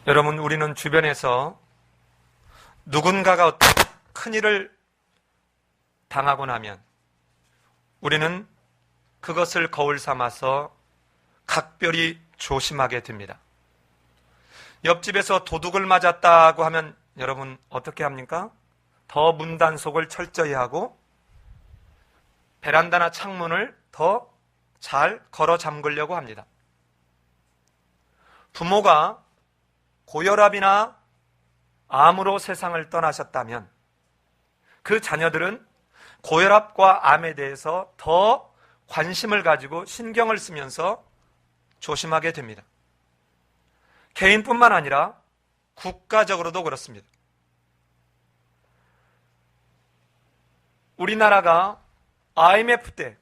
여러분, 우리는 주변에서 누군가가 어떤 큰일을 당하고 나면 우리는 그것을 거울 삼아서 각별히 조심하게 됩니다. 옆집에서 도둑을 맞았다고 하면 여러분 어떻게 합니까? 더 문단속을 철저히 하고 베란다나 창문을 더 잘 걸어 잠그려고 합니다. 부모가 고혈압이나 암으로 세상을 떠나셨다면 그 자녀들은 고혈압과 암에 대해서 더 관심을 가지고 신경을 쓰면서 조심하게 됩니다. 개인뿐만 아니라 국가적으로도 그렇습니다. 우리나라가 IMF 때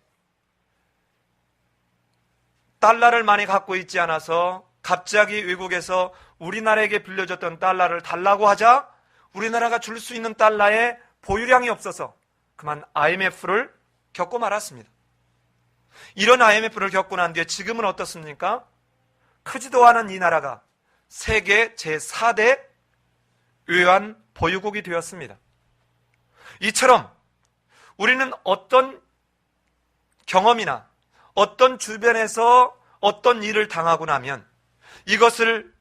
달러를 많이 갖고 있지 않아서 갑자기 외국에서 우리나라에게 빌려줬던 달러를 달라고 하자 우리나라가 줄 수 있는 달러의 보유량이 없어서 그만 IMF를 겪고 말았습니다. 이런 IMF를 겪고 난 뒤에 지금은 어떻습니까? 크지도 않은 이 나라가 세계 제4대 외환 보유국이 되었습니다. 이처럼 우리는 어떤 경험이나 어떤 주변에서 어떤 일을 당하고 나면 이것을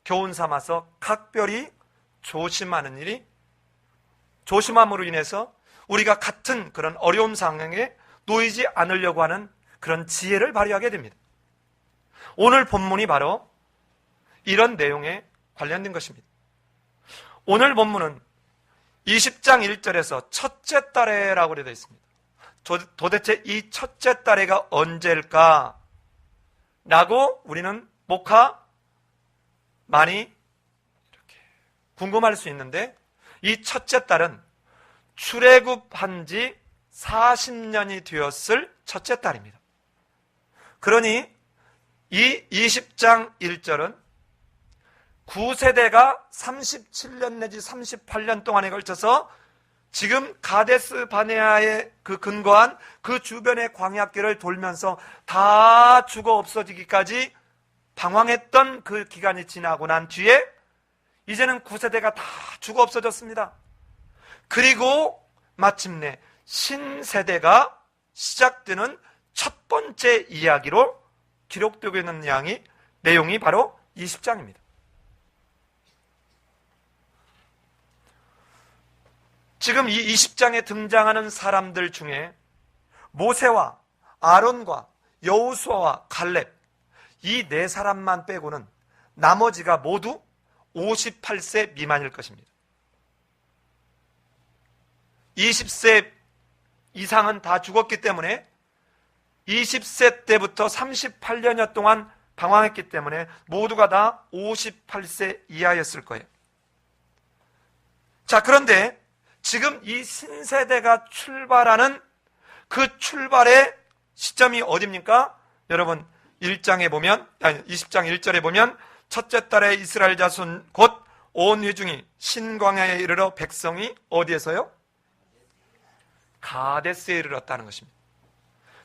교훈 삼아서 각별히 조심하는 일이, 조심함으로 인해서 우리가 같은 그런 어려운 상황에 놓이지 않으려고 하는 그런 지혜를 발휘하게 됩니다. 오늘 본문이 바로 이런 내용에 관련된 것입니다. 오늘 본문은 20장 1절에서 첫째 달에라고 되어 있습니다. 도대체 이 첫째 달에가 언제일까? 라고 우리는 많이 이렇게 궁금할 수 있는데 이 첫째 달은 출애굽한 지 40년이 되었을 첫째 달입니다. 그러니 이 20장 1절은 9세대가 37년 내지 38년 동안에 걸쳐서 지금 가데스 바네아에 근거한 그 주변의 광야길을 돌면서 다 죽어 없어지기까지 방황했던 그 기간이 지나고 난 뒤에 이제는 9세대가 다 죽어 없어졌습니다. 그리고 마침내 신세대가 시작되는 첫 번째 이야기로 기록되고 있는 내용이 바로 20장입니다. 지금 이 20장에 등장하는 사람들 중에 모세와 아론과 여호수아와 갈렙 이 네 사람만 빼고는 나머지가 모두 58세 미만일 것입니다. 20세 이상은 다 죽었기 때문에 20세 때부터 38년여 동안 방황했기 때문에 모두가 다 58세 이하였을 거예요. 자, 그런데 지금 이 신세대가 출발하는 그 출발의 시점이 어디입니까? 여러분 20장 1절에 보면 첫째 달에 이스라엘 자손 곧 온 회중이 신광야에 이르러 백성이 어디에서요? 가데스에 이르렀다는 것입니다.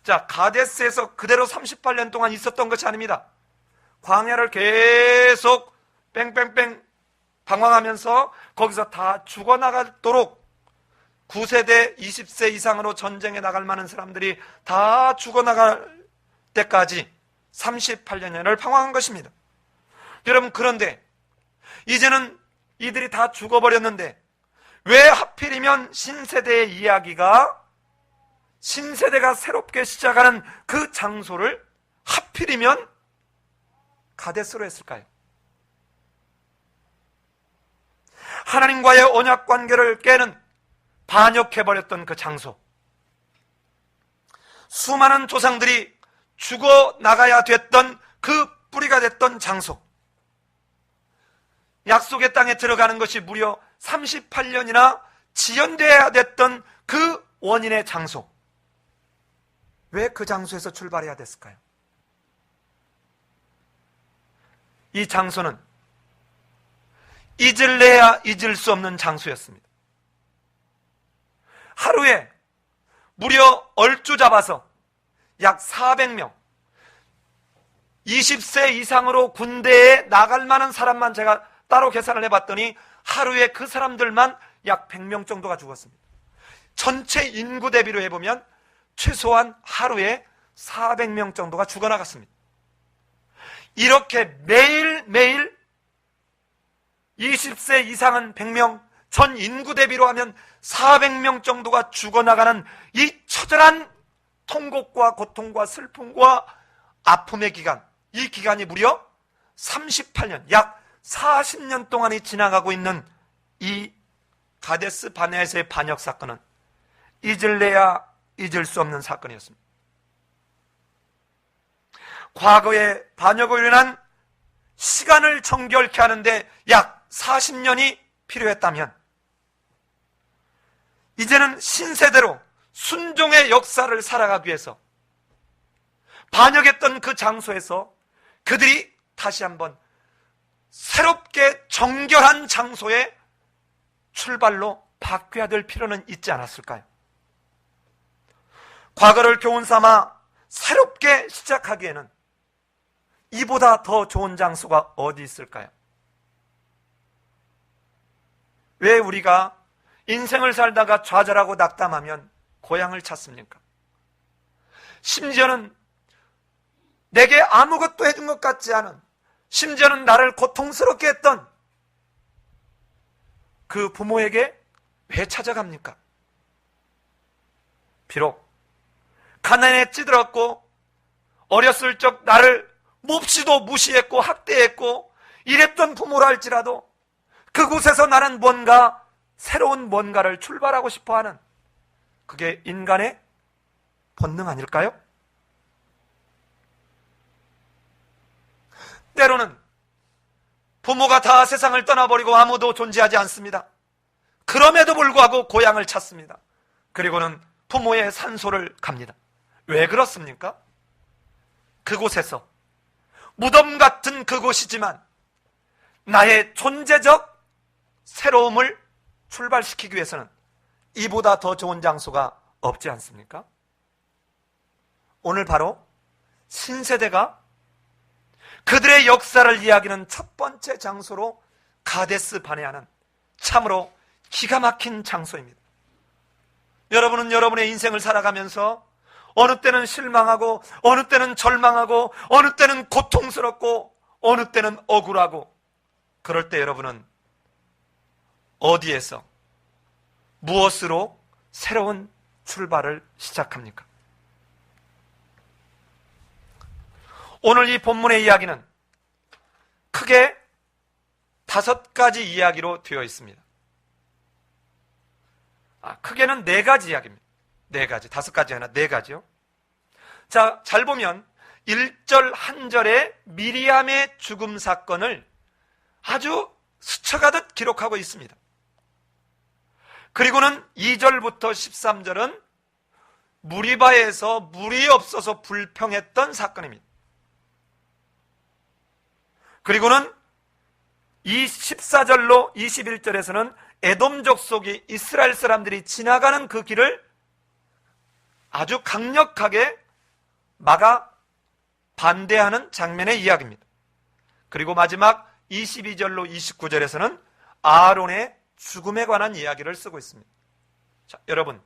자, 가데스에서 그대로 38년 동안 있었던 것이 아닙니다. 광야를 계속 뺑뺑뺑 방황하면서 거기서 다 죽어나가도록 9세대 20세 이상으로 전쟁에 나갈 만한 사람들이 다 죽어나갈 때까지 38년을 방황한 것입니다. 여러분, 그런데 이제는 이들이 다 죽어버렸는데 왜 하필이면 신세대의 이야기가 신세대가 새롭게 시작하는 그 장소를 하필이면 가데스로 했을까요? 하나님과의 언약 관계를 깨는 반역해버렸던 그 장소, 수많은 조상들이 죽어나가야 됐던 그 뿌리가 됐던 장소, 약속의 땅에 들어가는 것이 무려 38년이나 지연되어야 됐던 그 원인의 장소, 왜 그 장소에서 출발해야 됐을까요? 이 장소는 잊을래야 잊을 수 없는 장소였습니다. 하루에 무려 얼주 잡아서 약 400명, 20세 이상으로 군대에 나갈 만한 사람만 제가 따로 계산을 해봤더니 하루에 그 사람들만 약 100명 정도가 죽었습니다. 전체 인구 대비로 해보면 최소한 하루에 400명 정도가 죽어나갔습니다. 이렇게 매일매일 20세 이상은 100명, 전 인구 대비로 하면 400명 정도가 죽어나가는 이 처절한 통곡과 고통과 슬픔과 아픔의 기간, 이 기간이 무려 38년, 약 40년 동안이 지나가고 있는 이 가데스 바네아에서의 반역 사건은 잊을래야 잊을 수 없는 사건이었습니다. 과거에 반역으로 인한 시간을 정결케 하는데 약 40년이 필요했다면 이제는 신세대로 순종의 역사를 살아가기 위해서 반역했던 그 장소에서 그들이 다시 한번 새롭게 정결한 장소의 출발로 바뀌어야 될 필요는 있지 않았을까요? 과거를 교훈 삼아 새롭게 시작하기에는 이보다 더 좋은 장소가 어디 있을까요? 왜 우리가 인생을 살다가 좌절하고 낙담하면 고향을 찾습니까? 심지어는 내게 아무것도 해준 것 같지 않은, 심지어는 나를 고통스럽게 했던 그 부모에게 왜 찾아갑니까? 비록 가난에 찌들었고 어렸을 적 나를 몹시도 무시했고 학대했고 이랬던 부모라 할지라도 그곳에서 나는 뭔가 새로운 뭔가를 출발하고 싶어하는, 그게 인간의 본능 아닐까요? 때로는 부모가 다 세상을 떠나버리고 아무도 존재하지 않습니다. 그럼에도 불구하고 고향을 찾습니다. 그리고는 부모의 산소를 갑니다. 왜 그렇습니까? 그곳에서 무덤 같은 그곳이지만 나의 존재적 새로움을 출발시키기 위해서는 이보다 더 좋은 장소가 없지 않습니까? 오늘 바로 신세대가 그들의 역사를 이야기하는 첫 번째 장소로 가데스 바네아는 참으로 기가 막힌 장소입니다. 여러분은 여러분의 인생을 살아가면서 어느 때는 실망하고 어느 때는 절망하고 어느 때는 고통스럽고 어느 때는 억울하고, 그럴 때 여러분은 어디에서 무엇으로 새로운 출발을 시작합니까? 오늘 이 본문의 이야기는 크게 5가지 이야기로 되어 있습니다. 크게는 4가지 이야기입니다. 4가지, 5가지 아니라 4가지요. 자, 잘 보면 1절 한 절에 미리암의 죽음 사건을 아주 스쳐가듯 기록하고 있습니다. 그리고는 2절부터 13절은 무리바에서 물이 없어서 불평했던 사건입니다. 그리고는 이 14절로 21절에서는 에돔 족속이 이스라엘 사람들이 지나가는 그 길을 아주 강력하게 막아 반대하는 장면의 이야기입니다. 그리고 마지막 22절로 29절에서는 아론의 죽음에 관한 이야기를 쓰고 있습니다. 자, 여러분,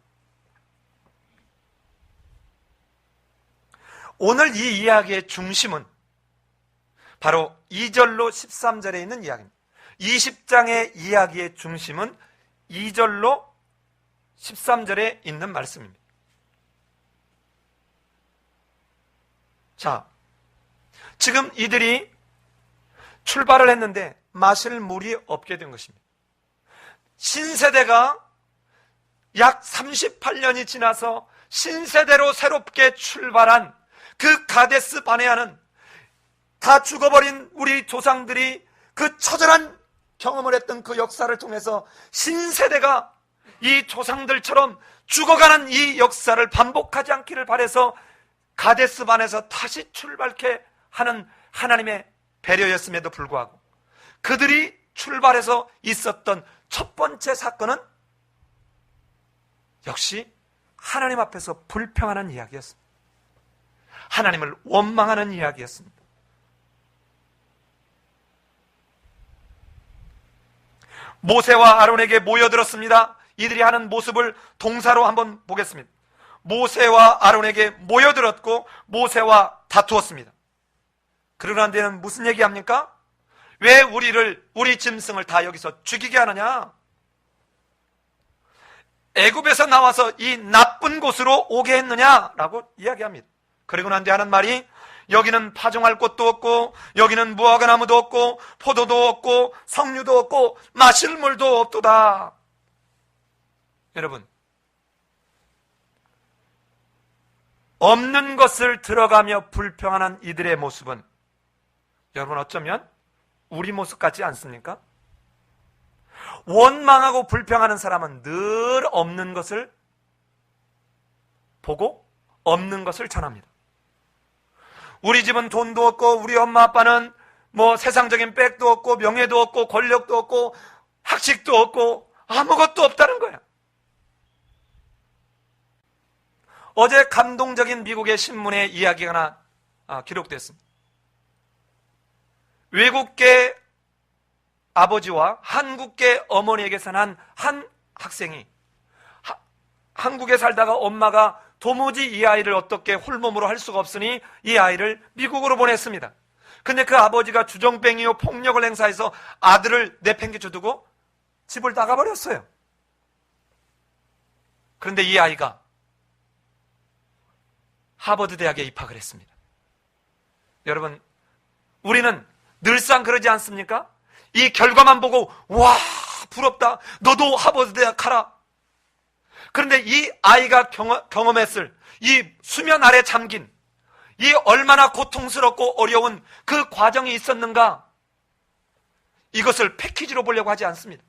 오늘 이 이야기의 중심은 바로 2절로 13절에 있는 이야기입니다. 20장의 이야기의 중심은 2절로 13절에 있는 말씀입니다. 자, 지금 이들이 출발을 했는데 마실 물이 없게 된 것입니다. 신세대가 약 38년이 지나서 신세대로 새롭게 출발한 그 가데스 바네아는 다 죽어버린 우리 조상들이 그 처절한 경험을 했던 그 역사를 통해서 신세대가 이 조상들처럼 죽어가는 이 역사를 반복하지 않기를 바라서 가데스 바네아에서 다시 출발케 하는 하나님의 배려였음에도 불구하고 그들이 출발해서 있었던 첫 번째 사건은 역시 하나님 앞에서 불평하는 이야기였습니다. 하나님을 원망하는 이야기였습니다. 모세와 아론에게 모여들었습니다. 이들이 하는 모습을 동사로 한번 보겠습니다. 모세와 아론에게 모여들었고 모세와 다투었습니다. 그러는 데는 무슨 얘기합니까? 왜 우리 짐승을 다 여기서 죽이게 하느냐? 애굽에서 나와서 이 나쁜 곳으로 오게 했느냐라고 이야기합니다. 그리고 난 뒤에 하는 말이, 여기는 파종할 곳도 없고 여기는 무화과 나무도 없고 포도도 없고 석류도 없고 마실 물도 없도다. 여러분, 없는 것을 들어가며 불평하는 이들의 모습은 여러분 어쩌면 우리 모습 같지 않습니까? 원망하고 불평하는 사람은 늘 없는 것을 보고 없는 것을 전합니다. 우리 집은 돈도 없고 우리 엄마 아빠는 뭐 세상적인 백도 없고 명예도 없고 권력도 없고 학식도 없고 아무것도 없다는 거야. 어제 감동적인 미국의 신문에 이야기가 하나 기록됐습니다. 외국계 아버지와 한국계 어머니에게서 난 한 학생이 한국에 살다가 엄마가 도무지 이 아이를 어떻게 홀몸으로 할 수가 없으니 이 아이를 미국으로 보냈습니다. 근데 그 아버지가 주정뱅이요 폭력을 행사해서 아들을 내팽개쳐 두고 집을 나가버렸어요. 그런데 이 아이가 하버드 대학에 입학을 했습니다. 여러분, 우리는 늘상 그러지 않습니까? 이 결과만 보고 와 부럽다, 너도 하버드 대학 가라. 그런데 이 아이가 경험했을 이 수면 아래 잠긴 이 얼마나 고통스럽고 어려운 그 과정이 있었는가, 이것을 패키지로 보려고 하지 않습니다.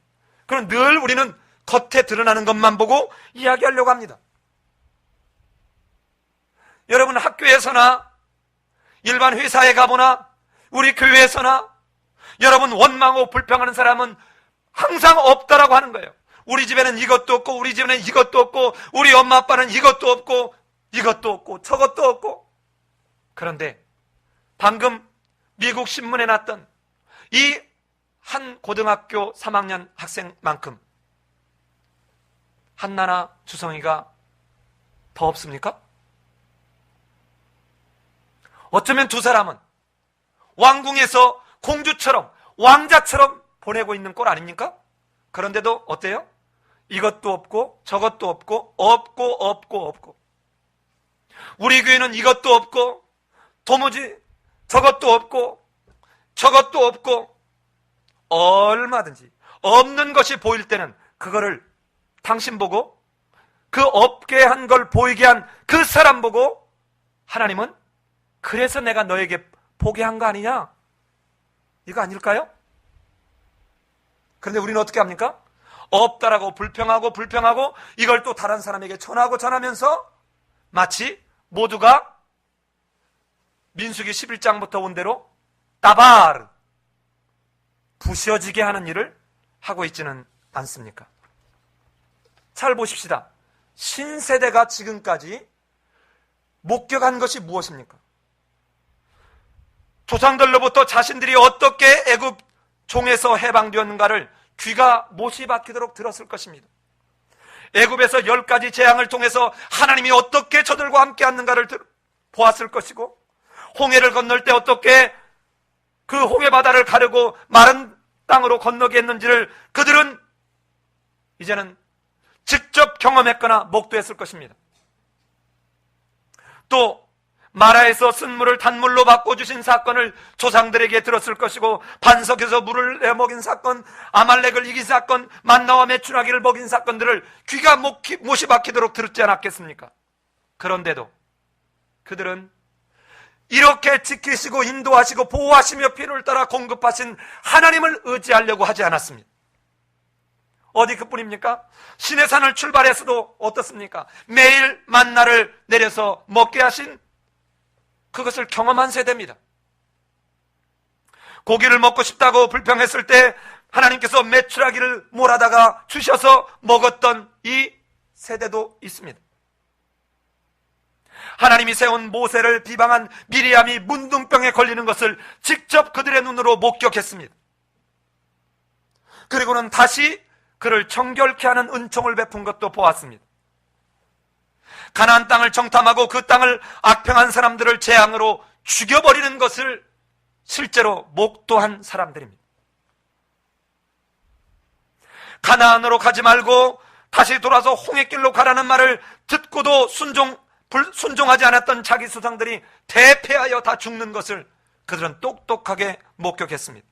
그럼 늘 우리는 겉에 드러나는 것만 보고 이야기하려고 합니다. 여러분, 학교에서나 일반 회사에 가보나 우리 교회에서나 여러분 원망하고 불평하는 사람은 항상 없다라고 하는 거예요. 우리 집에는 이것도 없고 우리 집에는 이것도 없고 우리 엄마 아빠는 이것도 없고 이것도 없고 저것도 없고. 그런데 방금 미국 신문에 났던 이 한 고등학교 3학년 학생만큼 한나나 주성이가 더 없습니까? 어쩌면 두 사람은 왕궁에서 공주처럼 왕자처럼 보내고 있는 꼴 아닙니까? 그런데도 어때요? 이것도 없고 저것도 없고 없고 없고 없고. 우리 교회는 이것도 없고 도무지 저것도 없고 저것도 없고. 얼마든지 없는 것이 보일 때는 그거를 당신 보고, 그 없게 한 걸 보이게 한 그 사람 보고 하나님은 그래서 내가 너에게 보게 한 거 아니냐? 이거 아닐까요? 그런데 우리는 어떻게 합니까? 없다라고 불평하고 이걸 또 다른 사람에게 전하면서 마치 모두가 민수기 11장부터 온 대로 따바르 부셔지게 하는 일을 하고 있지는 않습니까? 잘 보십시다. 신세대가 지금까지 목격한 것이 무엇입니까? 조상들로부터 자신들이 어떻게 애굽 종에서 해방되었는가를 귀가 못이 박히도록 들었을 것입니다. 애굽에서 10가지 재앙을 통해서 하나님이 어떻게 저들과 함께 하는가를 보았을 것이고, 홍해를 건널 때 어떻게 그 홍해 바다를 가르고 마른 땅으로 건너게 했는지를 그들은 이제는 직접 경험했거나 목도했을 것입니다. 또 마라에서 쓴물을 단물로 바꿔주신 사건을 조상들에게 들었을 것이고, 반석에서 물을 내먹인 사건, 아말렉을 이긴 사건, 만나와 메추라기를 먹인 사건들을 귀가 못이 박히도록 들었지 않았겠습니까? 그런데도 그들은 이렇게 지키시고 인도하시고 보호하시며 필요를 따라 공급하신 하나님을 의지하려고 하지 않았습니다. 어디 그뿐입니까? 시내산을 출발해서도 어떻습니까? 매일 만나를 내려서 먹게 하신 그것을 경험한 세대입니다. 고기를 먹고 싶다고 불평했을 때 하나님께서 메추라기를 몰아다가 주셔서 먹었던 이 세대도 있습니다. 하나님이 세운 모세를 비방한 미리암이 문둥병에 걸리는 것을 직접 그들의 눈으로 목격했습니다. 그리고는 다시 그를 정결케 하는 은총을 베푼 것도 보았습니다. 가나안 땅을 정탐하고 그 땅을 악평한 사람들을 재앙으로 죽여버리는 것을 실제로 목도한 사람들입니다. 가나안으로 가지 말고 다시 돌아서 홍해길로 가라는 말을 듣고도 순종하지 않았던 자기 수상들이 대패하여 다 죽는 것을 그들은 똑똑하게 목격했습니다.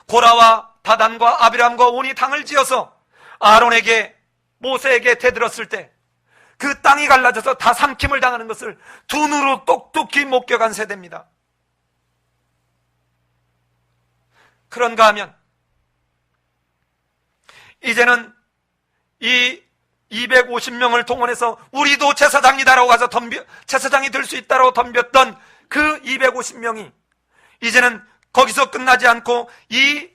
고라와 다단과 아비람과 온이 당을 지어서 아론에게 모세에게 대들었을 때 그 땅이 갈라져서 다 삼킴을 당하는 것을 두 눈으로 똑똑히 목격한 세대입니다. 그런가 하면 이제는 이 250명을 동원해서 우리도 제사장이다라고 가서 제사장이 될 수 있다라고 덤볐던 그 250명이 이제는 거기서 끝나지 않고 이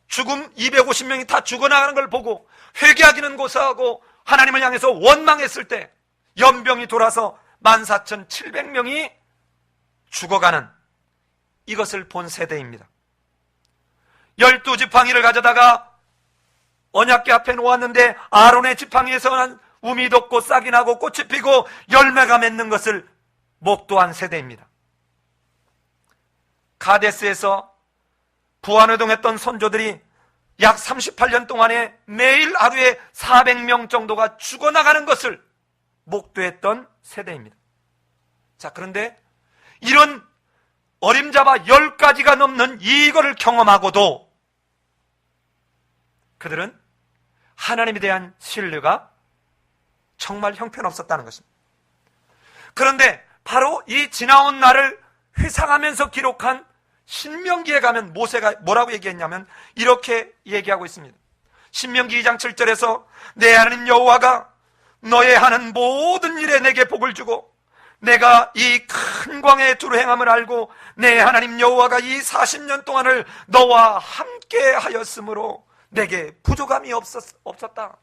죽음 250명이 다 죽어나가는 걸 보고 회개하기는 고사하고 하나님을 향해서 원망했을 때 연병이 돌아서 14,700명이 죽어가는 이것을 본 세대입니다. 12지팡이를 가져다가 언약궤 앞에 놓았는데 아론의 지팡이에서는 우미 돋고 싹이 나고 꽃이 피고 열매가 맺는 것을 목도한 세대입니다. 가데스에서 부안회동했던 선조들이 약 38년 동안에 매일 하루에 400명 정도가 죽어나가는 것을 목도했던 세대입니다. 자, 그런데 이런 어림잡아 10가지가 넘는 이거를 경험하고도 그들은 하나님에 대한 신뢰가 정말 형편없었다는 것입니다. 그런데 바로 이 지나온 날을 회상하면서 기록한 신명기에 가면 모세가 뭐라고 얘기했냐면 이렇게 얘기하고 있습니다. 신명기 2장 7절에서 내 하나님 여호와가 너의 하는 모든 일에 내게 복을 주고 내가 이 큰 광야에 두루 행함을 알고 내 하나님 여호와가 이 40년 동안을 너와 함께 하였으므로 내게 부족함이 없었다.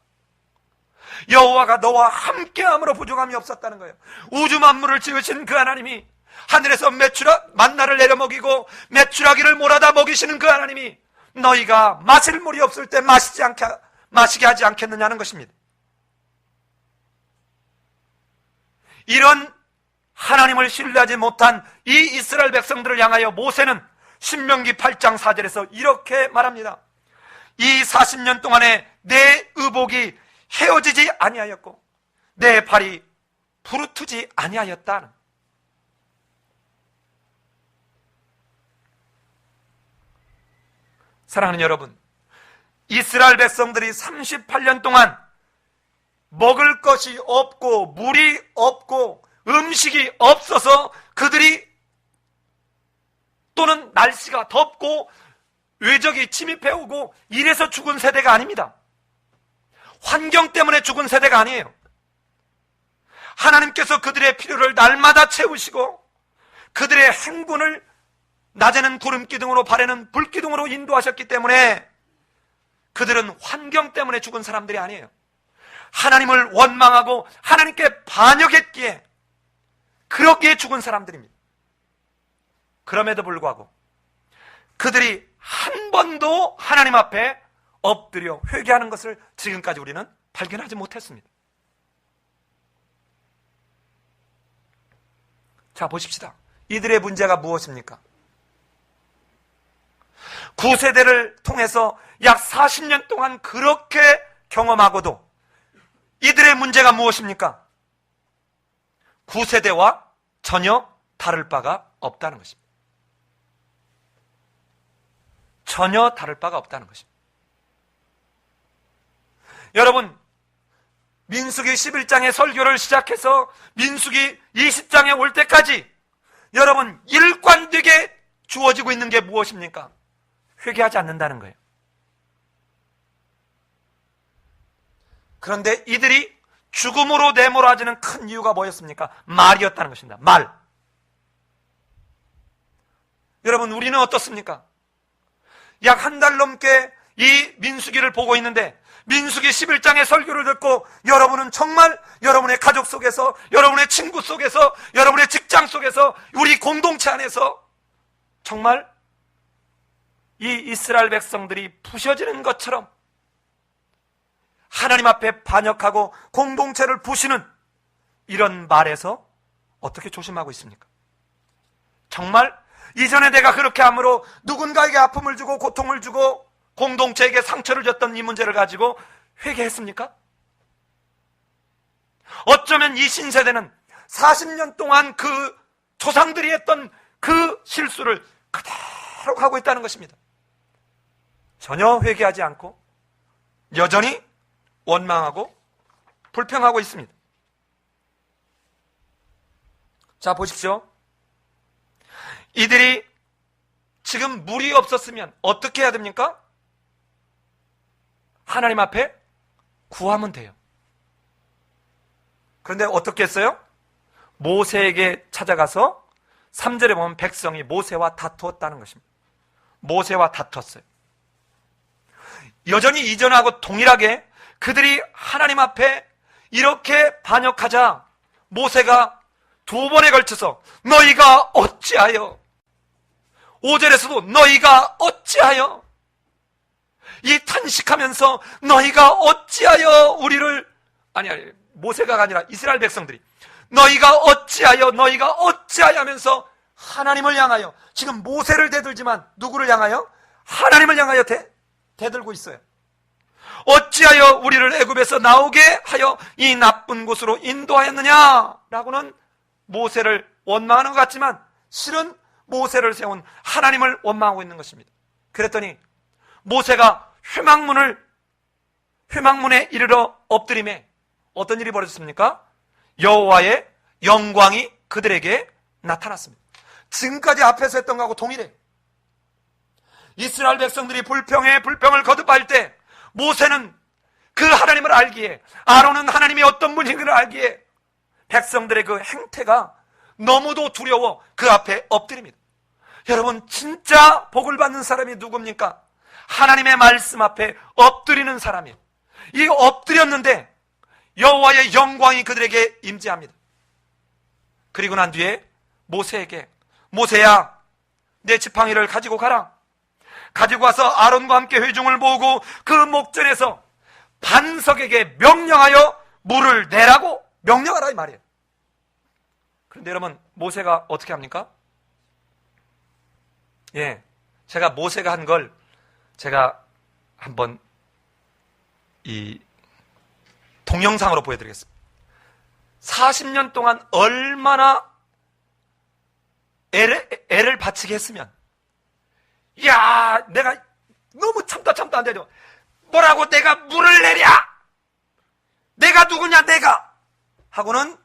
여호와가 너와 함께함으로 부족함이 없었다는 거예요. 우주 만물을 지으신 그 하나님이 하늘에서 만나를 내려 먹이고 메추라기를 몰아다 먹이시는 그 하나님이 너희가 마실 물이 없을 때 마시게 하지 않겠느냐는 것입니다. 이런 하나님을 신뢰하지 못한 이 이스라엘 백성들을 향하여 모세는 신명기 8장 4절에서 이렇게 말합니다. 이 40년 동안에 내 의복이 헤어지지 아니하였고 내 발이 부르트지 아니하였다. 사랑하는 여러분, 이스라엘 백성들이 38년 동안 먹을 것이 없고 물이 없고 음식이 없어서 그들이 또는 날씨가 덥고 외적이 침입해 오고 이래서 죽은 세대가 아닙니다. 환경 때문에 죽은 세대가 아니에요. 하나님께서 그들의 필요를 날마다 채우시고 그들의 행군을 낮에는 구름기둥으로 밤에는 불기둥으로 인도하셨기 때문에 그들은 환경 때문에 죽은 사람들이 아니에요. 하나님을 원망하고 하나님께 반역했기에 그렇기에 죽은 사람들입니다. 그럼에도 불구하고 그들이 한 번도 하나님 앞에 엎드려 회개하는 것을 지금까지 우리는 발견하지 못했습니다. 자, 보십시다. 이들의 문제가 무엇입니까? 9세대를 통해서 약 40년 동안 그렇게 경험하고도 이들의 문제가 무엇입니까? 9세대와 전혀 다를 바가 없다는 것입니다. 전혀 다를 바가 없다는 것입니다. 여러분, 민수기 11장의 설교를 시작해서 민수기 20장에 올 때까지 여러분 일관되게 주어지고 있는 게 무엇입니까? 회개하지 않는다는 거예요. 그런데 이들이 죽음으로 내몰아지는 큰 이유가 뭐였습니까? 말이었다는 것입니다. 말. 여러분, 우리는 어떻습니까? 약 한 달 넘게 이 민수기를 보고 있는데 민수기 11장의 설교를 듣고 여러분은 정말 여러분의 가족 속에서, 여러분의 친구 속에서, 여러분의 직장 속에서, 우리 공동체 안에서 정말 이 이스라엘 백성들이 부셔지는 것처럼 하나님 앞에 반역하고 공동체를 부시는 이런 말에서 어떻게 조심하고 있습니까? 정말 이전에 내가 그렇게 함으로 누군가에게 아픔을 주고 고통을 주고 공동체에게 상처를 줬던 이 문제를 가지고 회개했습니까? 어쩌면 이 신세대는 40년 동안 그 조상들이 했던 그 실수를 그대로 하고 있다는 것입니다. 전혀 회개하지 않고 여전히 원망하고 불평하고 있습니다. 자, 보십시오. 이들이 지금 물이 없었으면 어떻게 해야 됩니까? 하나님 앞에 구하면 돼요. 그런데 어떻게 했어요? 모세에게 찾아가서 3절에 보면 백성이 모세와 다투었다는 것입니다. 모세와 다투었어요. 여전히 이전하고 동일하게 그들이 하나님 앞에 이렇게 반역하자 모세가 2번에 걸쳐서 너희가 어찌하여, 5절에서도 너희가 어찌하여, 이 탄식하면서 너희가 어찌하여 우리를, 아니 모세가 아니라 이스라엘 백성들이 너희가 어찌하여 하면서 하나님을 향하여, 지금 모세를 대들지만 누구를 향하여? 하나님을 향하여 대들고 있어요. 어찌하여 우리를 애굽에서 나오게 하여 이 나쁜 곳으로 인도하였느냐라고는 모세를 원망하는 것 같지만 실은 모세를 세운 하나님을 원망하고 있는 것입니다. 그랬더니 모세가 회막문에 이르러 엎드림에 어떤 일이 벌어졌습니까? 여호와의 영광이 그들에게 나타났습니다. 지금까지 앞에서 했던 것하고 동일해. 이스라엘 백성들이 불평을 거듭할 때 모세는 그 하나님을 알기에, 아론은 하나님이 어떤 분인지를 알기에 백성들의 그 행태가 너무도 두려워 그 앞에 엎드립니다. 여러분, 진짜 복을 받는 사람이 누굽니까? 하나님의 말씀 앞에 엎드리는 사람이에요. 이 엎드렸는데 여호와의 영광이 그들에게 임재합니다. 그리고 난 뒤에 모세에게, 모세야, 내 지팡이를 가지고 가라. 가지고 와서 아론과 함께 회중을 모으고 그 목전에서 반석에게 명령하여 물을 내라고 명령하라, 이 말이에요. 그런데 여러분, 모세가 어떻게 합니까? 예, 제가 모세가 한 걸 제가 한번 이 동영상으로 보여드리겠습니다. 40년 동안 얼마나 애를 바치게 했으면, 야, 내가 너무 참다 안 되죠. 뭐라고 내가 물을 내랴? 내가 누구냐, 내가? 하고는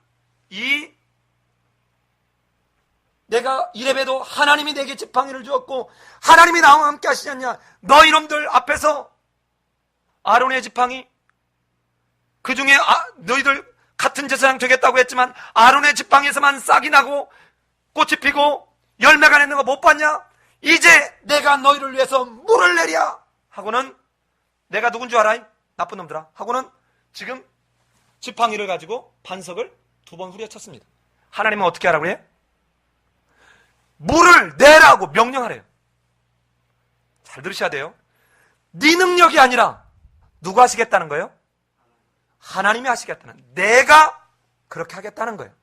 내가 이래봬도 하나님이 내게 지팡이를 주었고 하나님이 나와 함께 하시지 않냐? 너희놈들 앞에서 아론의 지팡이, 그 중에 너희들 같은 제사장 되겠다고 했지만 아론의 지팡이에서만 싹이 나고 꽃이 피고 열매가 맺는 거 못 봤냐? 이제 내가 너희를 위해서 물을 내랴 하고는, 내가 누군 줄 알아? 나쁜 놈들아. 하고는 지금 지팡이를 가지고 반석을 2번 후려쳤습니다. 하나님은 어떻게 하라고 그래요? 물을 내라고 명령하래요. 잘 들으셔야 돼요. 네 능력이 아니라 누가 하시겠다는 거예요? 하나님이 하시겠다는, 내가 그렇게 하겠다는 거예요.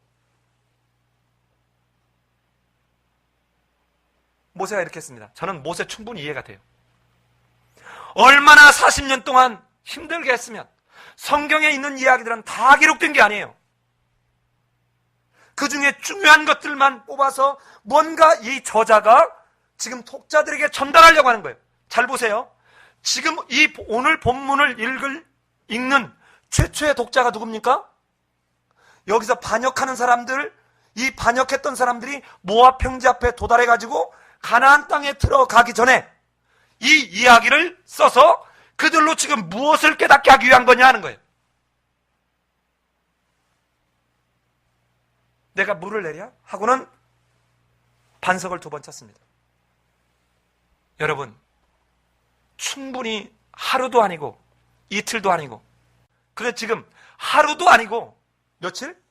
모세가 이렇게 했습니다. 저는 모세 충분히 이해가 돼요. 얼마나 40년 동안 힘들게 했으면 성경에 있는 이야기들은 다 기록된 게 아니에요. 그 중에 중요한 것들만 뽑아서 뭔가 이 저자가 지금 독자들에게 전달하려고 하는 거예요. 잘 보세요. 지금 이 오늘 본문을 읽는 최초의 독자가 누굽니까? 여기서 반역하는 사람들, 이 반역했던 사람들이 모압 평지 앞에 도달해가지고 가나안 땅에 들어가기 전에 이 이야기를 써서 그들로 지금 무엇을 깨닫게 하기 위한 거냐 하는 거예요. 내가 물을 내랴? 하고는 반석을 2번 쳤습니다. 여러분, 충분히 하루도 아니고 이틀도 아니고, 그래 지금 하루도 아니고 며칠?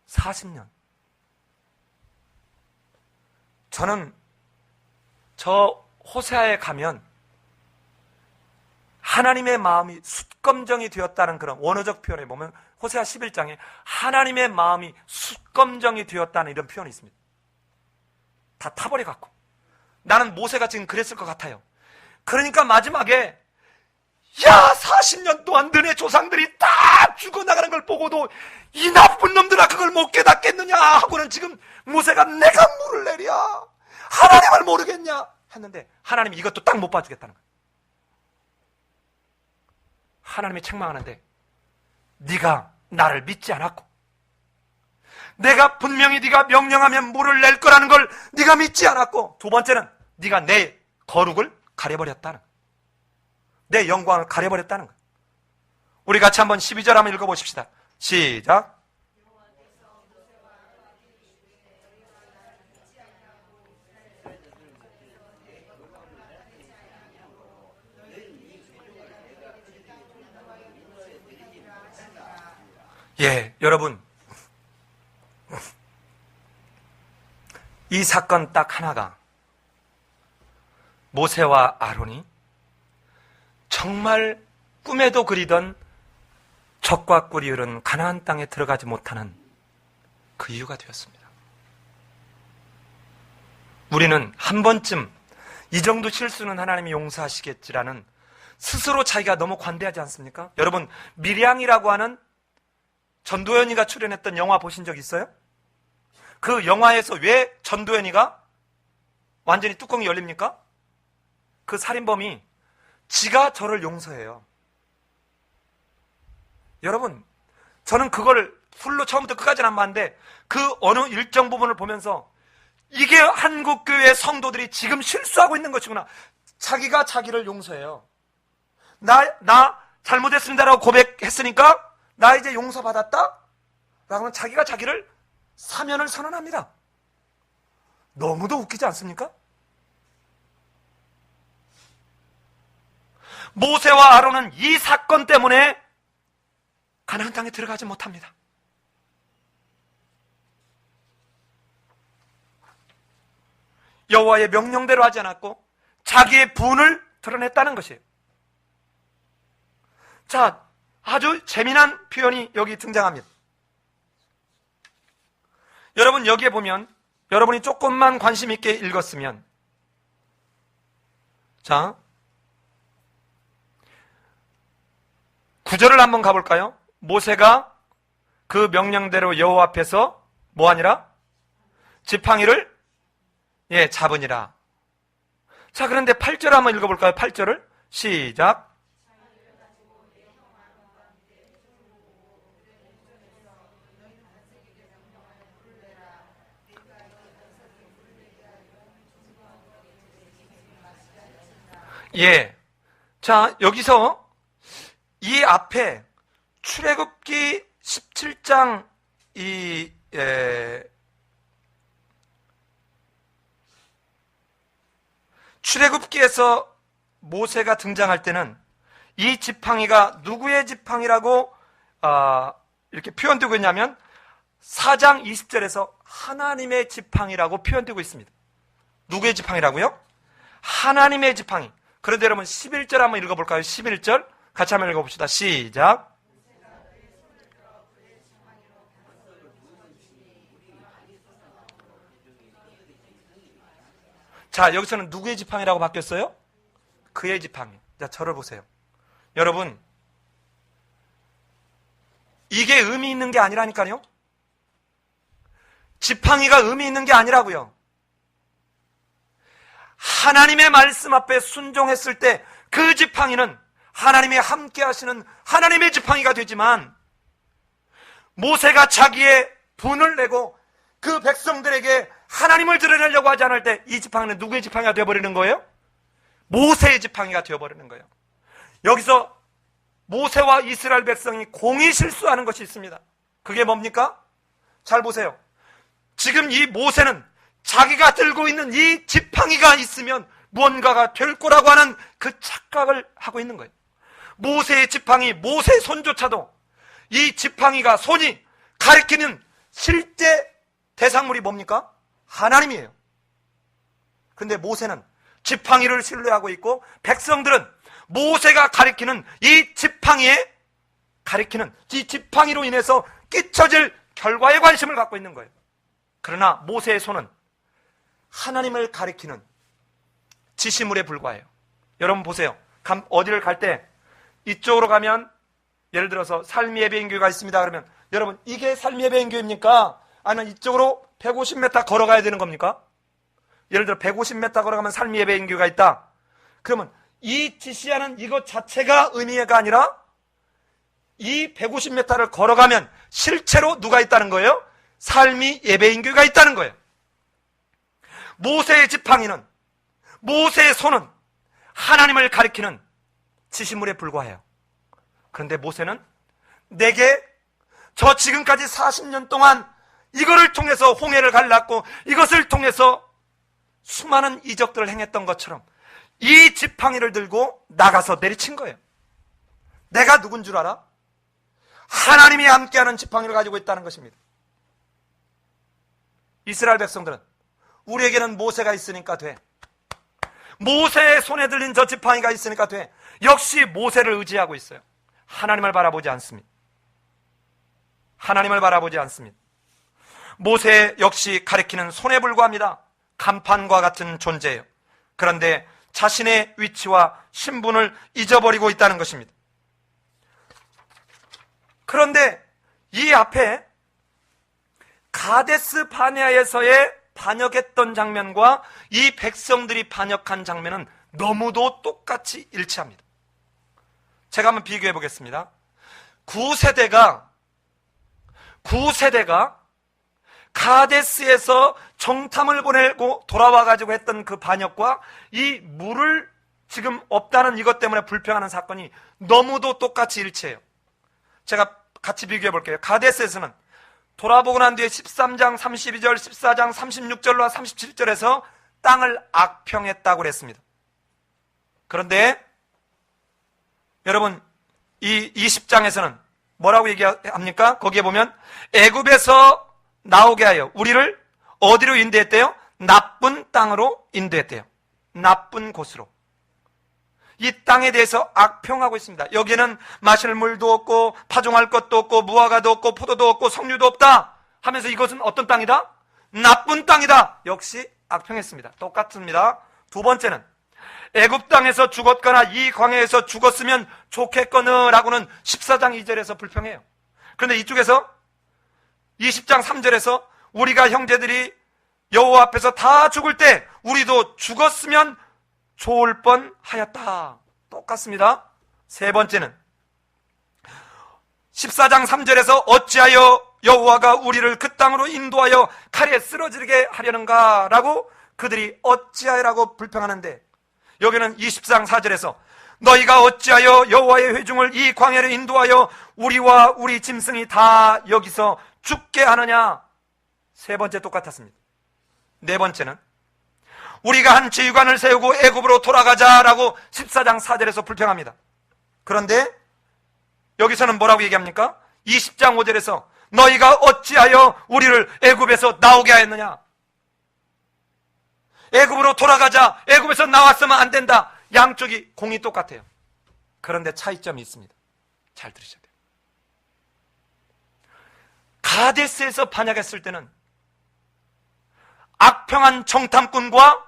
40년. 저는 저 호세아에 가면 하나님의 마음이 숫검정이 되었다는 그런 원어적 표현에 보면 호세아 11장에 하나님의 마음이 숫검정이 되었다는 이런 표현이 있습니다. 다 타버려 갖고. 나는 모세가 지금 그랬을 것 같아요. 그러니까 마지막에 야 40년 동안 너네 조상들이 다 죽어나가는 걸 보고도 이 나쁜 놈들아 그걸 못 깨닫겠느냐 하고는 지금 모세가 내가 물을 내랴 하나님을 모르겠냐 했는데 하나님이 이것도 딱 못 봐주겠다는 거예요. 하나님이 책망하는데 네가 나를 믿지 않았고 내가 분명히 네가 명령하면 물을 낼 거라는 걸 네가 믿지 않았고 두 번째는 네가 내 거룩을 가려버렸다는 거예요. 내 영광을 가려버렸다는 거예요. 우리 같이 한번 12절 한번 읽어보십시다. 시작. 예, 여러분 이 사건 딱 하나가 모세와 아론이 정말 꿈에도 그리던 젖과 꿀이 흐른 가나안 땅에 들어가지 못하는 그 이유가 되었습니다. 우리는 한 번쯤 이 정도 실수는 하나님이 용서하시겠지라는 스스로 자기가 너무 관대하지 않습니까? 여러분 밀양이라고 하는 전도연이가 출연했던 영화 보신 적 있어요? 그 영화에서 왜 전도연이가 완전히 뚜껑이 열립니까? 그 살인범이 지가 저를 용서해요. 여러분, 저는 그걸 풀로 처음부터 끝까지는 안 봤는데 그 어느 일정 부분을 보면서 이게 한국교회 성도들이 지금 실수하고 있는 것이구나. 자기가 자기를 용서해요. 나 잘못했습니다라고 고백했으니까 나 이제 용서받았다? 라고는 자기가 자기를 사면을 선언합니다. 너무도 웃기지 않습니까? 모세와 아론은 이 사건 때문에 가나안 땅에 들어가지 못합니다. 여호와의 명령대로 하지 않았고 자기의 분을 드러냈다는 것이에요. 자, 아주 재미난 표현이 여기 등장합니다. 여러분 여기에 보면 여러분이 조금만 관심 있게 읽었으면 자 9절을 한번 가볼까요? 모세가 그 명령대로 여호와 앞에서 뭐하니라? 지팡이를 잡으니라. 자, 그런데 8절 한번 읽어볼까요? 8절을 시작. 예. 자, 여기서 이 앞에 출애굽기 17장 출애굽기에서 모세가 등장할 때는 이 지팡이가 누구의 지팡이라고 이렇게 표현되고 있냐면 4장 20절에서 하나님의 지팡이라고 표현되고 있습니다. 누구의 지팡이라고요? 하나님의 지팡이. 그런데 여러분 11절 한번 읽어볼까요? 11절 같이 한번 읽어봅시다. 시작. 자, 여기서는 누구의 지팡이라고 바뀌었어요? 그의 지팡이. 자, 저를 보세요. 여러분, 이게 의미 있는 게 아니라니까요. 지팡이가 의미 있는 게 아니라고요. 하나님의 말씀 앞에 순종했을 때 그 지팡이는 하나님이 함께 하시는 하나님의 지팡이가 되지만 모세가 자기의 분을 내고 그 백성들에게 하나님을 드러내려고 하지 않을 때 이 지팡이는 누구의 지팡이가 되어버리는 거예요? 모세의 지팡이가 되어버리는 거예요. 여기서 모세와 이스라엘 백성이 공히 실수하는 것이 있습니다. 그게 뭡니까? 잘 보세요. 지금 이 모세는 자기가 들고 있는 이 지팡이가 있으면 무언가가 될 거라고 하는 그 착각을 하고 있는 거예요. 모세의 지팡이, 모세의 손조차도 이 지팡이가 손이 가리키는 실제 대상물이 뭡니까? 하나님이에요. 근데 모세는 지팡이를 신뢰하고 있고, 백성들은 모세가 가리키는 이 지팡이에 가리키는 이 지팡이로 인해서 끼쳐질 결과에 관심을 갖고 있는 거예요. 그러나 모세의 손은 하나님을 가리키는 지시물에 불과해요. 여러분 보세요. 어디를 갈 때 이쪽으로 가면, 예를 들어서 삶의 예배인교회가 있습니다 그러면, 여러분 이게 삶의 예배인교회입니까? 아니면 이쪽으로 150m 걸어가야 되는 겁니까? 예를 들어 150m 걸어가면 삶의 예배인교회가 있다. 그러면 이 지시하는 이것 자체가 의미가 아니라 이 150m를 걸어가면 실제로 누가 있다는 거예요? 삶이 예배인교회가 있다는 거예요. 모세의 지팡이는, 모세의 손은 하나님을 가리키는 지시물에 불과해요. 그런데 모세는 내게 저 지금까지 40년 동안 이거를 통해서 홍해를 갈랐고 이것을 통해서 수많은 이적들을 행했던 것처럼 이 지팡이를 들고 나가서 내리친 거예요. 내가 누군 줄 알아? 하나님이 함께하는 지팡이를 가지고 있다는 것입니다. 이스라엘 백성들은 우리에게는 모세가 있으니까 돼. 모세의 손에 들린 저 지팡이가 있으니까 돼. 역시 모세를 의지하고 있어요. 하나님을 바라보지 않습니다. 하나님을 바라보지 않습니다. 모세 역시 가리키는 손에 불과합니다. 간판과 같은 존재예요. 그런데 자신의 위치와 신분을 잊어버리고 있다는 것입니다. 그런데 이 앞에 가데스 바네아에서의 반역했던 장면과 이 백성들이 반역한 장면은 너무도 똑같이 일치합니다. 제가 한번 비교해 보겠습니다. 9세대가 가데스에서 정탐을 보내고 돌아와가지고 했던 그 반역과 이 물을 지금 없다는 이것 때문에 불평하는 사건이 너무도 똑같이 일치해요. 제가 같이 비교해 볼게요. 가데스에서는 돌아보고 난 뒤에 13장 32절, 14장 36절과 37절에서 땅을 악평했다고 그랬습니다. 그런데 여러분 이 20장에서는 뭐라고 얘기합니까? 거기에 보면 애굽에서 나오게 하여 우리를 어디로 인도했대요? 나쁜 땅으로 인도했대요. 나쁜 곳으로. 이 땅에 대해서 악평하고 있습니다. 여기에는 마실 물도 없고 파종할 것도 없고 무화과도 없고 포도도 없고 석류도 없다 하면서 이것은 어떤 땅이다? 나쁜 땅이다. 역시 악평했습니다. 똑같습니다. 두 번째는 애굽 땅에서 죽었거나 이 광야에서 죽었으면 좋겠거느라고는 14장 2절에서 불평해요. 그런데 이쪽에서 20장 3절에서 우리가 형제들이 여호와 앞에서 다 죽을 때 우리도 죽었으면 좋을 뻔하였다. 똑같습니다. 세 번째는 14장 3절에서 어찌하여 여호와가 우리를 그 땅으로 인도하여 칼에 쓰러지게 하려는가 라고 그들이 어찌하여라고 불평하는데, 여기는 20장 4절에서 너희가 어찌하여 여호와의 회중을 이 광야로 인도하여 우리와 우리 짐승이 다 여기서 죽게 하느냐. 세 번째 똑같았습니다. 네 번째는 우리가 한 지휘관을 세우고 애굽으로 돌아가자라고 14장 4절에서 불평합니다. 그런데 여기서는 뭐라고 얘기합니까? 20장 5절에서 너희가 어찌하여 우리를 애굽에서 나오게 하였느냐. 애굽으로 돌아가자. 애굽에서 나왔으면 안 된다. 양쪽이 공이 똑같아요. 그런데 차이점이 있습니다. 잘 들으셔야 돼요. 가데스에서 반역했을 때는 악평한 정탐꾼과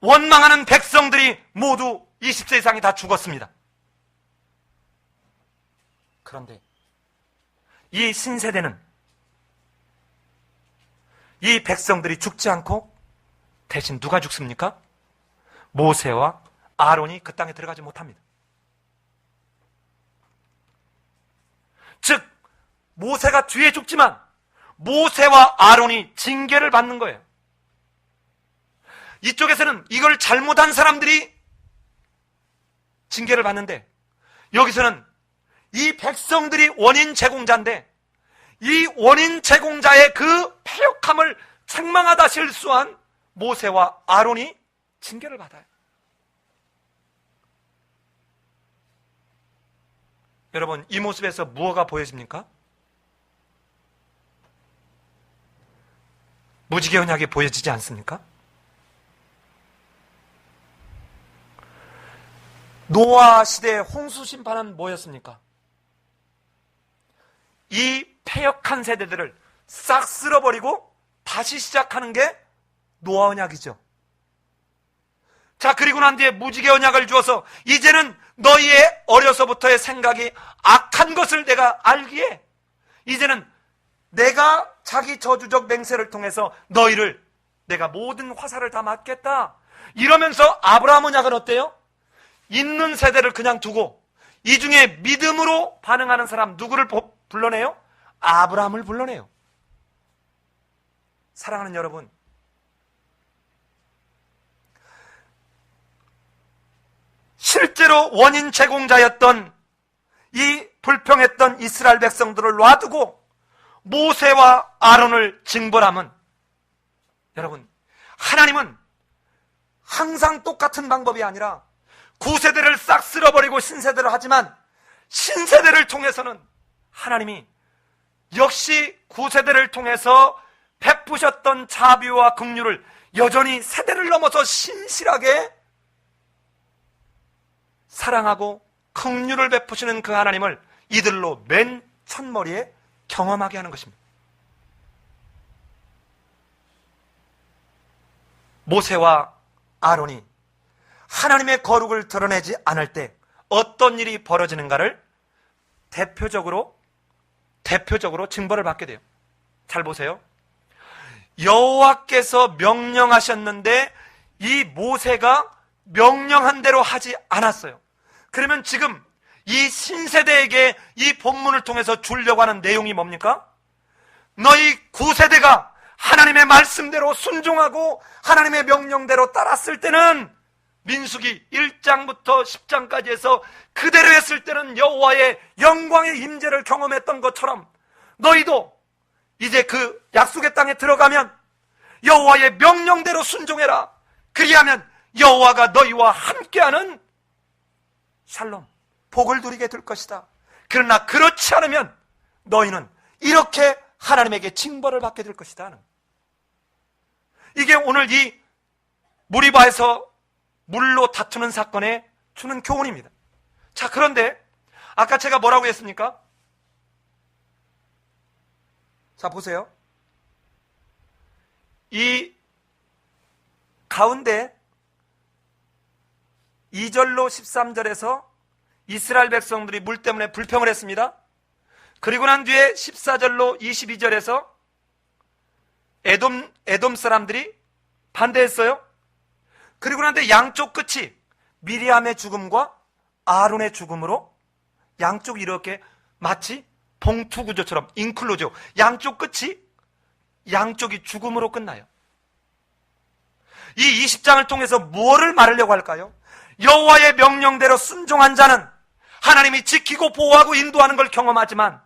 원망하는 백성들이 모두 20세 이상이 다 죽었습니다. 그런데 이 신세대는 이 백성들이 죽지 않고 대신 누가 죽습니까? 모세와 아론이 그 땅에 들어가지 못합니다. 즉 모세가 뒤에 죽지만 모세와 아론이 징계를 받는 거예요. 이쪽에서는 이걸 잘못한 사람들이 징계를 받는데, 여기서는 이 백성들이 원인 제공자인데 이 원인 제공자의 그 패역함을 책망하다 실수한 모세와 아론이 징계를 받아요. 여러분, 이 모습에서 무엇가 보여집니까? 무지개언약이 보여지지 않습니까? 노아 시대의 홍수 심판은 뭐였습니까? 이 패역한 세대들을 싹 쓸어버리고 다시 시작하는 게 노아 언약이죠. 자, 그리고 난 뒤에 무지개 언약을 주어서 이제는 너희의 어려서부터의 생각이 악한 것을 내가 알기에 이제는 내가 자기 저주적 맹세를 통해서 너희를 내가 모든 화살을 다 맞겠다. 이러면서 아브라함 언약은 어때요? 있는 세대를 그냥 두고 이 중에 믿음으로 반응하는 사람 누구를 불러내요? 아브라함을 불러내요. 사랑하는 여러분, 실제로 원인 제공자였던 이 불평했던 이스라엘 백성들을 놔두고 모세와 아론을 징벌함은, 여러분, 하나님은 항상 똑같은 방법이 아니라 구세대를 싹 쓸어버리고 신세대를 하지만 신세대를 통해서는 하나님이 역시 구세대를 통해서 베푸셨던 자비와 긍휼을 여전히 세대를 넘어서 신실하게 사랑하고 긍휼을 베푸시는 그 하나님을 이들로 맨 첫머리에 경험하게 하는 것입니다. 모세와 아론이 하나님의 거룩을 드러내지 않을 때 어떤 일이 벌어지는가를 대표적으로 징벌을 받게 돼요. 잘 보세요. 여호와께서 명령하셨는데 이 모세가 명령한 대로 하지 않았어요. 그러면 지금 이 신세대에게 이 본문을 통해서 주려고 하는 내용이 뭡니까? 너희 구세대가 하나님의 말씀대로 순종하고 하나님의 명령대로 따랐을 때는 민수기 1장부터 10장까지 해서 그대로 했을 때는 여호와의 영광의 임재를 경험했던 것처럼 너희도 이제 그 약속의 땅에 들어가면 여호와의 명령대로 순종해라. 그리하면 여호와가 너희와 함께하는 샬롬, 복을 누리게 될 것이다. 그러나 그렇지 않으면 너희는 이렇게 하나님에게 징벌을 받게 될 것이다. 이게 오늘 이 무리바에서 물로 다투는 사건에 주는 교훈입니다. 자, 그런데 아까 제가 뭐라고 했습니까? 자, 보세요. 이 가운데 2절로 13절에서 이스라엘 백성들이 물 때문에 불평을 했습니다. 그리고 난 뒤에 14절로 22절에서 에돔 사람들이 반대했어요. 그리고 난 뒤에 양쪽 끝이 미리암의 죽음과 아론의 죽음으로 양쪽이 이렇게 마치 봉투 구조처럼 인클로죠. 양쪽 끝이 양쪽이 죽음으로 끝나요. 이 20장을 통해서 무엇을 말하려고 할까요? 여호와의 명령대로 순종한 자는 하나님이 지키고 보호하고 인도하는 걸 경험하지만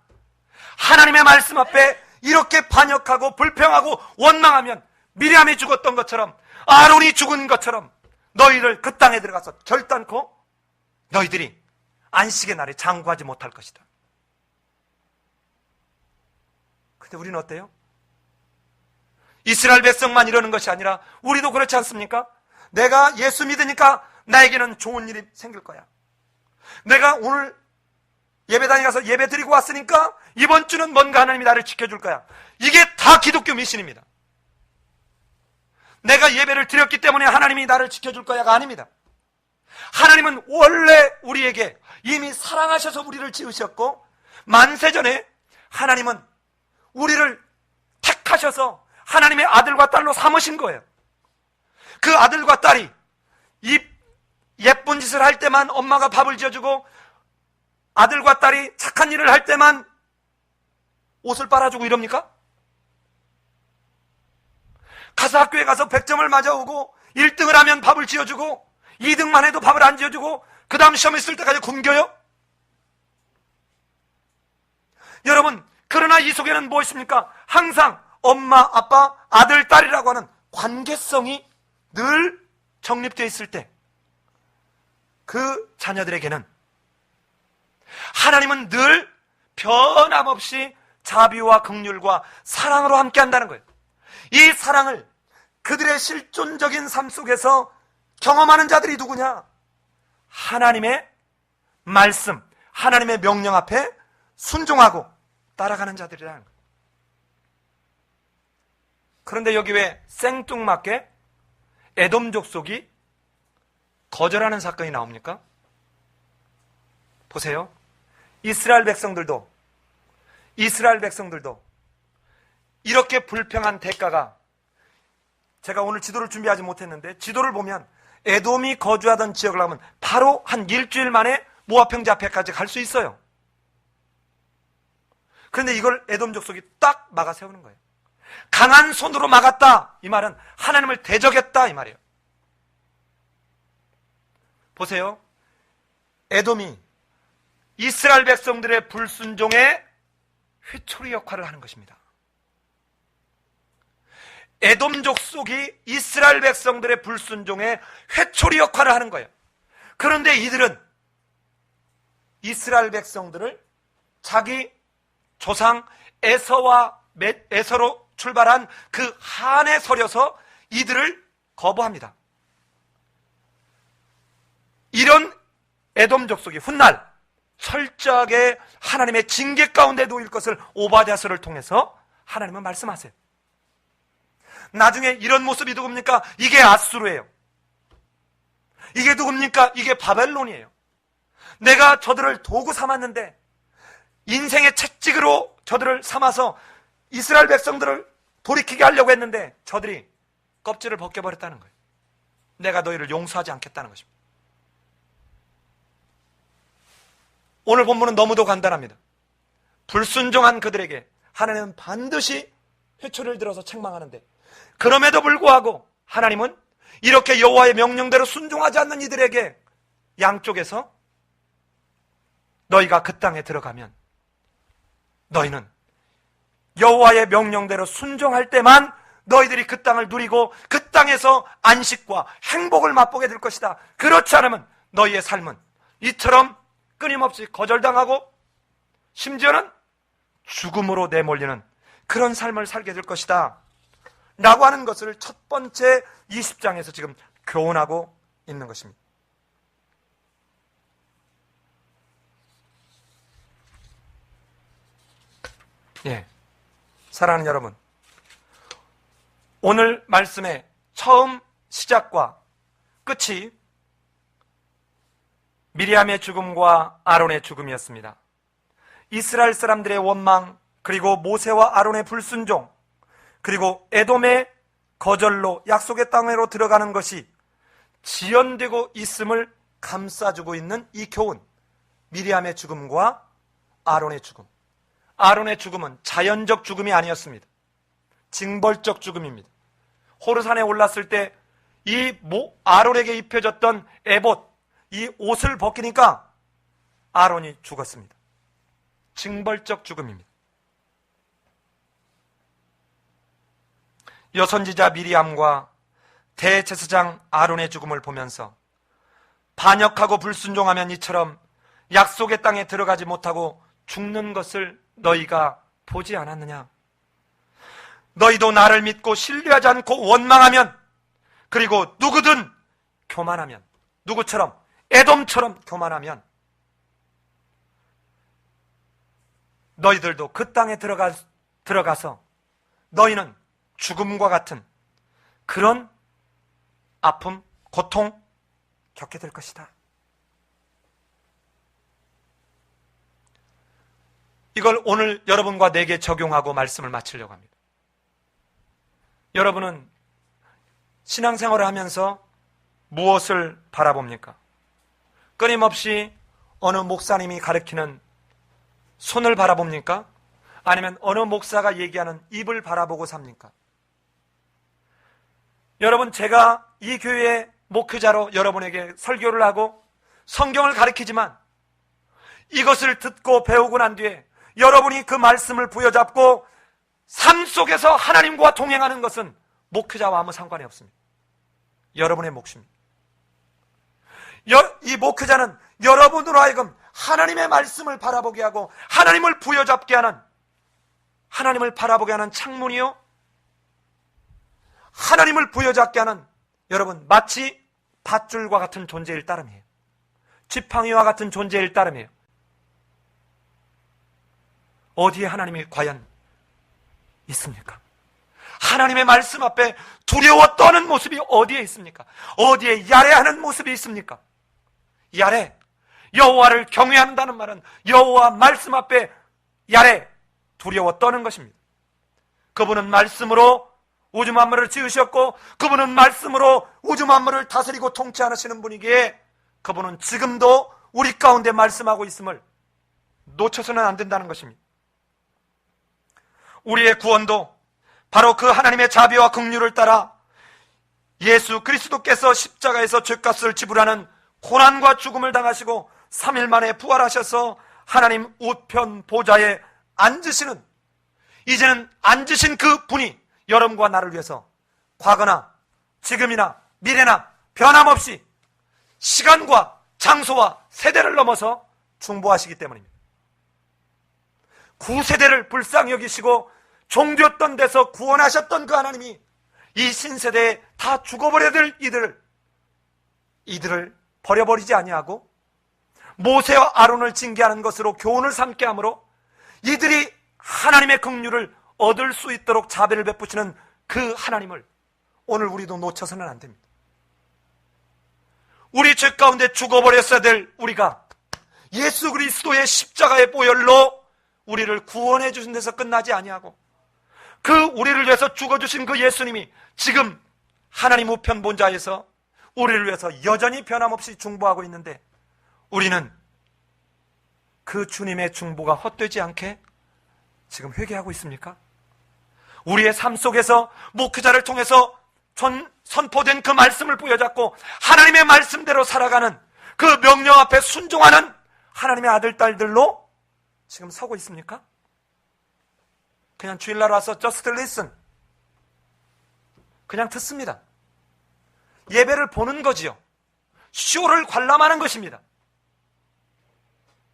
하나님의 말씀 앞에 이렇게 반역하고 불평하고 원망하면 미리암이 죽었던 것처럼 아론이 죽은 것처럼 너희를 그 땅에 들어가서 결단코 너희들이 안식의 날에 장구하지 못할 것이다. 근데 우리는 어때요? 이스라엘 백성만 이러는 것이 아니라 우리도 그렇지 않습니까? 내가 예수 믿으니까 나에게는 좋은 일이 생길 거야. 내가 오늘 예배당에 가서 예배 드리고 왔으니까 이번 주는 뭔가 하나님이 나를 지켜줄 거야. 이게 다 기독교 미신입니다. 내가 예배를 드렸기 때문에 하나님이 나를 지켜줄 거야가 아닙니다. 하나님은 원래 우리에게 이미 사랑하셔서 우리를 지으셨고 만세전에 하나님은 우리를 택하셔서 하나님의 아들과 딸로 삼으신 거예요. 그 아들과 딸이 이 예쁜 짓을 할 때만 엄마가 밥을 지어주고 아들과 딸이 착한 일을 할 때만 옷을 빨아주고 이럽니까? 가서 학교에 가서 100점을 맞아오고 1등을 하면 밥을 지어주고 2등만 해도 밥을 안 지어주고 그 다음 시험 있을 때까지 굶겨요? 여러분, 그러나 이 속에는 무엇입니까? 항상 엄마, 아빠, 아들, 딸이라고 하는 관계성이 늘 정립되어 있을 때 그 자녀들에게는 하나님은 늘 변함없이 자비와 긍휼과 사랑으로 함께 한다는 거예요. 이 사랑을 그들의 실존적인 삶 속에서 경험하는 자들이 누구냐? 하나님의 말씀, 하나님의 명령 앞에 순종하고 따라가는 자들이라는 거예요. 그런데 여기 왜 생뚱맞게 에돔 족속이 거절하는 사건이 나옵니까? 보세요. 이스라엘 백성들도 이렇게 불평한 대가가, 제가 오늘 지도를 준비하지 못했는데 지도를 보면 에돔이 거주하던 지역을 가면 바로 한 일주일 만에 모압 형제 앞에까지 갈 수 있어요. 그런데 이걸 에돔 족속이 딱 막아 세우는 거예요. 강한 손으로 막았다, 이 말은 하나님을 대적했다, 이 말이에요. 보세요. 에돔이 이스라엘 백성들의 불순종에 회초리 역할을 하는 것입니다. 에돔 족속이 이스라엘 백성들의 불순종에 회초리 역할을 하는 거예요. 그런데 이들은 이스라엘 백성들을 자기 조상 에서로 출발한 그 한에 서려서 이들을 거부합니다. 이런 에돔 족속이 훗날 철저하게 하나님의 징계 가운데 놓일 것을 오바댜서를 통해서 하나님은 말씀하세요. 나중에 이런 모습이 누굽니까? 이게 아수르예요. 이게 누굽니까? 이게 바벨론이에요. 내가 저들을 도구 삼았는데, 인생의 채찍으로 저들을 삼아서 이스라엘 백성들을 돌이키게 하려고 했는데 저들이 껍질을 벗겨버렸다는 거예요. 내가 너희를 용서하지 않겠다는 것입니다. 오늘 본문은 너무도 간단합니다. 불순종한 그들에게 하나님은 반드시 회초리를 들어서 책망하는데, 그럼에도 불구하고 하나님은 이렇게 여호와의 명령대로 순종하지 않는 이들에게 양쪽에서 너희가 그 땅에 들어가면 너희는 여호와의 명령대로 순종할 때만 너희들이 그 땅을 누리고 그 땅에서 안식과 행복을 맛보게 될 것이다. 그렇지 않으면 너희의 삶은 이처럼 끊임없이 거절당하고 심지어는 죽음으로 내몰리는 그런 삶을 살게 될 것이다 라고 하는 것을 첫 번째 20장에서 지금 교훈하고 있는 것입니다. 예, 사랑하는 여러분, 오늘 말씀의 처음 시작과 끝이 미리암의 죽음과 아론의 죽음이었습니다. 이스라엘 사람들의 원망, 그리고 모세와 아론의 불순종, 그리고 에돔의 거절로 약속의 땅으로 들어가는 것이 지연되고 있음을 감싸주고 있는 이 교훈, 미리암의 죽음과 아론의 죽음. 아론의 죽음은 자연적 죽음이 아니었습니다. 징벌적 죽음입니다. 호르산에 올랐을 때 이 아론에게 입혀졌던 에봇, 이 옷을 벗기니까 아론이 죽었습니다. 징벌적 죽음입니다. 여선지자 미리암과 대제사장 아론의 죽음을 보면서 반역하고 불순종하면 이처럼 약속의 땅에 들어가지 못하고 죽는 것을 너희가 보지 않았느냐? 너희도 나를 믿고 신뢰하지 않고 원망하면, 그리고 누구든 교만하면, 누구처럼? 에돔처럼 교만하면 너희들도 그 땅에 들어가서 너희는 죽음과 같은 그런 아픔, 고통 겪게 될 것이다. 이걸 오늘 여러분과 내게 적용하고 말씀을 마치려고 합니다. 여러분은 신앙생활을 하면서 무엇을 바라봅니까? 끊임없이 어느 목사님이 가르치는 손을 바라봅니까? 아니면 어느 목사가 얘기하는 입을 바라보고 삽니까? 여러분, 제가 이 교회의 목회자로 여러분에게 설교를 하고 성경을 가르치지만 이것을 듣고 배우고 난 뒤에 여러분이 그 말씀을 부여잡고 삶 속에서 하나님과 동행하는 것은 목회자와 아무 상관이 없습니다. 여러분의 몫입니다. 이 목회자는 여러분으로 하여금 하나님의 말씀을 바라보게 하고 하나님을 부여잡게 하는, 하나님을 바라보게 하는 창문이요, 하나님을 부여잡게 하는, 여러분, 마치 밧줄과 같은 존재일 따름이에요. 지팡이와 같은 존재일 따름이에요. 어디에 하나님이 과연 있습니까? 하나님의 말씀 앞에 두려워 떠는 모습이 어디에 있습니까? 어디에 야래하는 모습이 있습니까? 야래, 여호와를 경외한다는 말은 여호와 말씀 앞에 야래, 두려워 떠는 것입니다. 그분은 말씀으로 우주 만물을 지으셨고 그분은 말씀으로 우주 만물을 다스리고 통치하시는 분이기에 그분은 지금도 우리 가운데 말씀하고 있음을 놓쳐서는 안 된다는 것입니다. 우리의 구원도 바로 그 하나님의 자비와 긍휼을 따라 예수 그리스도께서 십자가에서 죄값을 지불하는 고난과 죽음을 당하시고 3일 만에 부활하셔서 하나님 우편 보좌에 앉으시는, 이제는 앉으신 그 분이 여러분과 나를 위해서 과거나 지금이나 미래나 변함없이 시간과 장소와 세대를 넘어서 중보하시기 때문입니다. 구세대를 불쌍히 여기시고 종되었던 데서 구원하셨던 그 하나님이 이 신세대에 다 죽어버려야 될 이들을 버려버리지 아니하고 모세와 아론을 징계하는 것으로 교훈을 삼게 하므로 이들이 하나님의 긍휼을 얻을 수 있도록 자비를 베푸시는 그 하나님을 오늘 우리도 놓쳐서는 안 됩니다. 우리 죄 가운데 죽어버렸어야 될 우리가 예수 그리스도의 십자가의 보혈로 우리를 구원해 주신 데서 끝나지 아니하고 그 우리를 위해서 죽어주신 그 예수님이 지금 하나님 우편 본좌에서 우리를 위해서 여전히 변함없이 중보하고 있는데 우리는 그 주님의 중보가 헛되지 않게 지금 회개하고 있습니까? 우리의 삶 속에서 목회자를 통해서 선포된 그 말씀을 부여잡고 하나님의 말씀대로 살아가는 그 명령 앞에 순종하는 하나님의 아들, 딸들로 지금 서고 있습니까? 그냥 주일날 와서 just listen, 그냥 듣습니다. 예배를 보는 거지요. 쇼를 관람하는 것입니다.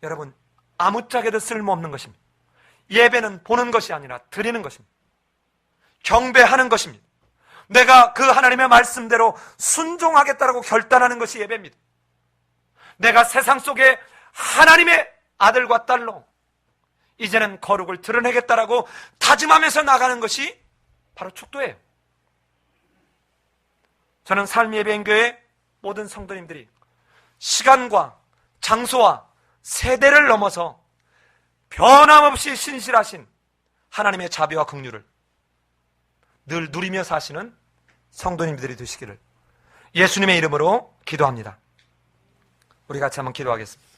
여러분, 아무짝에도 쓸모없는 것입니다. 예배는 보는 것이 아니라 드리는 것입니다. 경배하는 것입니다. 내가 그 하나님의 말씀대로 순종하겠다라고 결단하는 것이 예배입니다. 내가 세상 속에 하나님의 아들과 딸로 이제는 거룩을 드러내겠다라고 다짐하면서 나가는 것이 바로 축도예요. 저는 삶예배인교회 모든 성도님들이 시간과 장소와 세대를 넘어서 변함없이 신실하신 하나님의 자비와 긍휼을 늘 누리며 사시는 성도님들이 되시기를 예수님의 이름으로 기도합니다. 우리 같이 한번 기도하겠습니다.